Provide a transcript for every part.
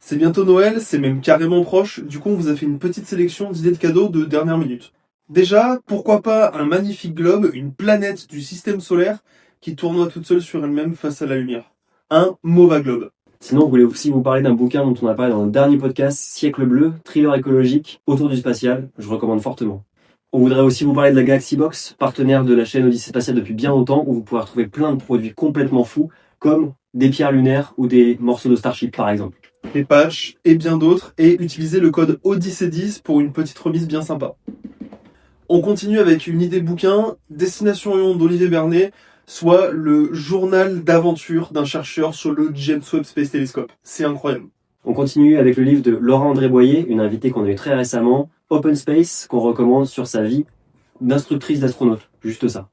C'est bientôt Noël, c'est même carrément proche, du coup on vous a fait une petite sélection d'idées de cadeaux de dernière minute. Déjà, pourquoi pas un magnifique globe, une planète du système solaire qui tournoie toute seule sur elle-même face à la lumière. Un Mova Globe. Sinon, on voulait aussi vous parler d'un bouquin dont on a parlé dans le dernier podcast, Siècle bleu, thriller écologique autour du spatial. Je recommande fortement. On voudrait aussi vous parler de la Galaxy Box, partenaire de la chaîne Odyssée Spatiale depuis bien longtemps, où vous pourrez retrouver plein de produits complètement fous, comme des pierres lunaires ou des morceaux de Starship par exemple. Des patchs et bien d'autres, et utilisez le code Odyssée10 pour une petite remise bien sympa. On continue avec une idée bouquin, Destination Orion d'Olivier Bernet, soit le journal d'aventure d'un chercheur sur le James Webb Space Telescope. C'est incroyable. On continue avec le livre de Laura André Boyer, une invitée qu'on a eue très récemment, Open Space, qu'on recommande sur sa vie d'instructrice d'astronaute. Juste ça.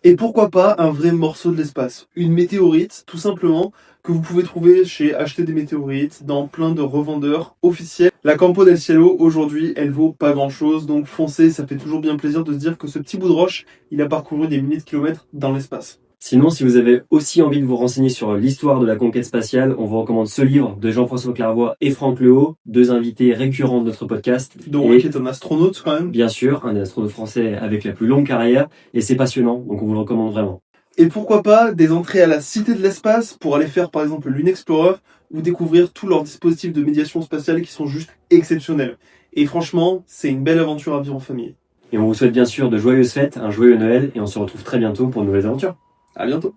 Et pourquoi pas un vrai morceau de l'espace, une météorite tout simplement, que vous pouvez trouver chez Acheter des météorites, dans plein de revendeurs officiels. La Campo del Cielo, aujourd'hui, elle vaut pas grand chose, donc foncez, ça fait toujours bien plaisir de se dire que ce petit bout de roche, il a parcouru des milliers de kilomètres dans l'espace. Sinon, si vous avez aussi envie de vous renseigner sur l'histoire de la conquête spatiale, on vous recommande ce livre de Jean-François Clairvoy et Franck Lehaut, deux invités récurrents de notre podcast. Donc et qui est un astronaute quand même. bien sûr, un astronaute français avec la plus longue carrière, et c'est passionnant, donc on vous le recommande vraiment. Et pourquoi pas des entrées à la Cité de l'Espace pour aller faire par exemple le Lune Explorer ou découvrir tous leurs dispositifs de médiation spatiale qui sont juste exceptionnels. Et franchement, c'est une belle aventure à vivre en famille. Et on vous souhaite bien sûr de joyeuses fêtes, un joyeux Noël, et on se retrouve très bientôt pour de nouvelles aventures. À bientôt.